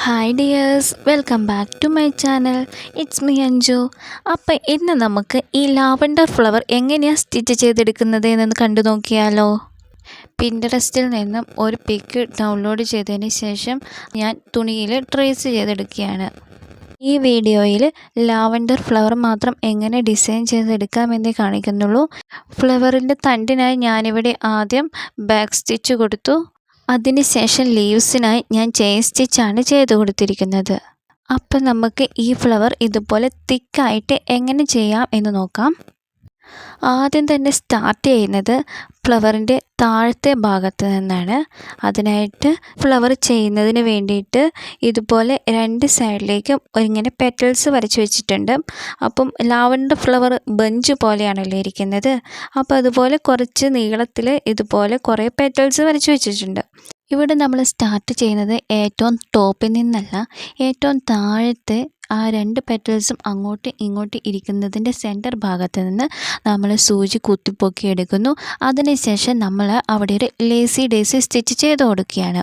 Hi dears, welcome back to my channel. It's me Anju. അപ്പോൾ ഇന്ന് നമുക്ക് ഈ ലാവൻഡർ ഫ്ലവർ എങ്ങനെയാണ് സ്റ്റിച്ച് ചെയ്തെടുക്കുന്നത് എന്നൊന്ന് കണ്ടു നോക്കിയാലോ. പിൻട്രസ്റ്റിൽ നിന്നും ഒരു പിക്ക് ഡൗൺലോഡ് ചെയ്തതിന് ശേഷം ഞാൻ തുണിയിൽ ട്രേസ് ചെയ്തെടുക്കുകയാണ്. ഈ വീഡിയോയിൽ ലാവൻഡർ ഫ്ലവർ മാത്രം എങ്ങനെ ഡിസൈൻ ചെയ്തെടുക്കാമെന്നേ കാണിക്കുന്നുള്ളൂ. ഫ്ലവറിൻ്റെ തണ്ടിനായി ഞാനിവിടെ ആദ്യം ബാക്ക് സ്റ്റിച്ച് കൊടുത്തു. അതിനുശേഷം ലീവ്സിനായി ഞാൻ ചെയിൻ സ്റ്റിച്ചാണ് ചെയ്ത് കൊടുത്തിരിക്കുന്നത്. അപ്പം നമുക്ക് ഈ ഫ്ലവർ ഇതുപോലെ തിക്കായിട്ട് എങ്ങനെ ചെയ്യാം എന്ന് നോക്കാം. ആദ്യം തന്നെ സ്റ്റാർട്ട് ചെയ്യുന്നത് ഫ്ലവറിൻ്റെ താഴത്തെ ഭാഗത്ത് നിന്നാണ്. അതിനായിട്ട് ഫ്ലവർ ചെയ്യുന്നതിന് വേണ്ടിയിട്ട് ഇതുപോലെ രണ്ട് സൈഡിലേക്കും ഇങ്ങനെ പെറ്റൽസ് വരച്ച് വെച്ചിട്ടുണ്ട്. അപ്പം ലാവൻഡർ ഫ്ലവർ ബഞ്ച് പോലെയാണല്ലോ ഇരിക്കുന്നത്. അപ്പോൾ അതുപോലെ കുറച്ച് നീളത്തിൽ ഇതുപോലെ കുറേ പെറ്റൽസ് വരച്ച് വെച്ചിട്ടുണ്ട്. ഇവിടെ നമ്മൾ സ്റ്റാർട്ട് ചെയ്യുന്നത് ഏറ്റവും ടോപ്പിൽ നിന്നല്ല, ഏറ്റവും താഴത്തെ ആ രണ്ട് പെറ്റൽസും അങ്ങോട്ട് ഇങ്ങോട്ട് ഇരിക്കുന്നതിൻ്റെ സെൻറ്റർ ഭാഗത്ത് നിന്ന് നമ്മൾ സൂചി കുത്തിപ്പൊക്കി എടുക്കുന്നു. അതിനുശേഷം നമ്മൾ അവിടെ ഒരു ലേസി ഡേസി സ്റ്റിച്ച് ചെയ്ത് കൊടുക്കുകയാണ്.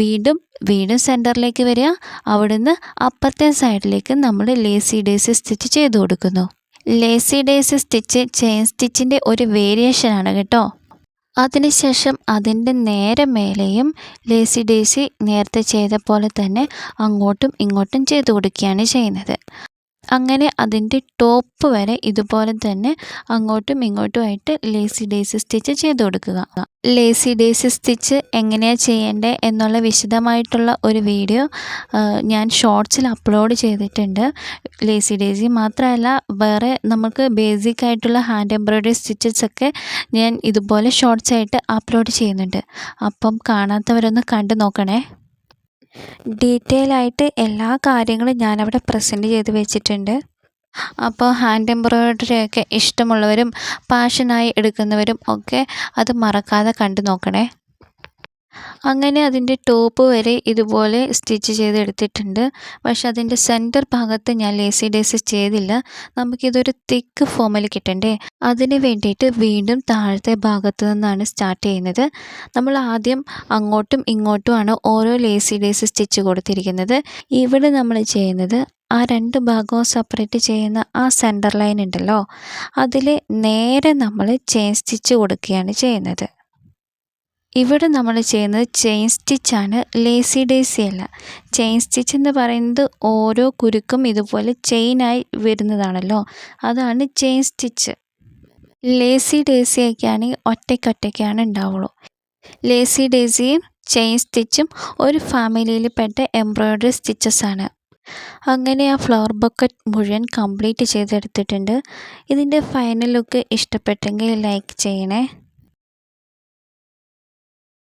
വീണ്ടും സെൻറ്ററിലേക്ക് വരിക. അവിടുന്ന് അപ്പുറത്തെ സൈഡിലേക്ക് നമ്മൾ ലേസി ഡേസി സ്റ്റിച്ച് ചെയ്ത് കൊടുക്കുന്നു. ലേസി ഡേസി സ്റ്റിച്ച് ചെയിൻ സ്റ്റിച്ചിൻ്റെ ഒരു വേരിയേഷനാണ് കേട്ടോ. അതിനുശേഷം അതിൻ്റെ നേരെ മേലെയും ലേസി ഡേസി നേരത്തെ ചെയ്ത പോലെ തന്നെ അങ്ങോട്ടും ഇങ്ങോട്ടും ചെയ്ത് കൊടുക്കുകയാണ് ചെയ്യുന്നത്. അങ്ങനെ അതിൻ്റെ ടോപ്പ് വരെ ഇതുപോലെ തന്നെ അങ്ങോട്ടും ഇങ്ങോട്ടുമായിട്ട് ലേസി ഡേസി സ്റ്റിച്ച് ചെയ്ത് കൊടുക്കുക. ലേസി ഡേസി സ്റ്റിച്ച് എങ്ങനെയാണ് ചെയ്യേണ്ടത് എന്നുള്ള വിശദമായിട്ടുള്ള ഒരു വീഡിയോ ഞാൻ ഷോർട്സിൽ അപ്ലോഡ് ചെയ്തിട്ടുണ്ട്. ലേസി ഡേസി മാത്രമല്ല, വേറെ നമുക്ക് ബേസിക് ആയിട്ടുള്ള ഹാൻഡ് എംബ്രോയ്ഡറി സ്റ്റിച്ചസൊക്കെ ഞാൻ ഇതുപോലെ ഷോർട്സ് ആയിട്ട് അപ്ലോഡ് ചെയ്യുന്നുണ്ട്. അപ്പം കാണാത്തവരൊന്ന് കണ്ടു നോക്കണേ. ഡീറ്റെയിൽ ആയിട്ട് എല്ലാ കാര്യങ്ങളും ഞാനവിടെ പ്രസൻറ്റ് ചെയ്ത് വെച്ചിട്ടുണ്ട്. അപ്പോൾ ഹാൻഡ് എംബ്രോയ്ഡറി ഒക്കെ ഇഷ്ടമുള്ളവരും പാഷനായി എടുക്കുന്നവരും ഒക്കെ അത് മറക്കാതെ കണ്ടു നോക്കണേ. അങ്ങനെ അതിൻ്റെ ടോപ്പ് വരെ ഇതുപോലെ സ്റ്റിച്ച് ചെയ്തെടുത്തിട്ടുണ്ട്. പക്ഷെ അതിൻ്റെ സെൻറ്റർ ഭാഗത്ത് ഞാൻ ലേസി ഡേസി ചെയ്തില്ല. നമുക്കിതൊരു തിക്ക് ഫോമിൽ കിട്ടണ്ടേ, അതിന് വേണ്ടിയിട്ട് വീണ്ടും താഴത്തെ ഭാഗത്ത് നിന്നാണ് സ്റ്റാർട്ട് ചെയ്യുന്നത്. നമ്മൾ ആദ്യം അങ്ങോട്ടും ഇങ്ങോട്ടുമാണ് ഓരോ ലേസി ഡേസി സ്റ്റിച്ച് കൊടുത്തിരിക്കുന്നത്. ഇവിടെ നമ്മൾ ചെയ്യുന്നത് ആ രണ്ട് ഭാഗവും സെപ്പറേറ്റ് ചെയ്യുന്ന ആ സെൻറ്റർ ലൈൻ ഉണ്ടല്ലോ, അതിൽ നേരെ നമ്മൾ ചെയിൻ സ്റ്റിച്ച് കൊടുക്കുകയാണ് ചെയ്യുന്നത്. ഇവിടെ നമ്മൾ ചെയ്യുന്നത് ചെയിൻ സ്റ്റിച്ചാണ്, ലേസി ഡേസി അല്ല. ചെയിൻ സ്റ്റിച്ച് എന്ന് പറയുന്നത് ഓരോ കുരുക്കും ഇതുപോലെ ചെയിനായി വരുന്നതാണല്ലോ, അതാണ് ചെയിൻ സ്റ്റിച്ച്. ലേസി ഡേസിയൊക്കെ ആണെങ്കിൽ ഒറ്റയ്ക്കൊറ്റയ്ക്കാണ് ഉണ്ടാവുള്ളൂ. ലേസി ഡേസിയും ചെയിൻ സ്റ്റിച്ചും ഒരു ഫാമിലിയിൽ പെട്ട എംബ്രോയ്ഡറി സ്റ്റിച്ചസാണ്. അങ്ങനെ ആ ഫ്ലവർ ബക്കറ്റ് മുഴുവൻ കംപ്ലീറ്റ് ചെയ്തെടുത്തിട്ടുണ്ട്. ഇതിൻ്റെ ഫൈനൽ ലുക്ക് ഇഷ്ടപ്പെട്ടെങ്കിൽ ലൈക്ക് ചെയ്യണേ.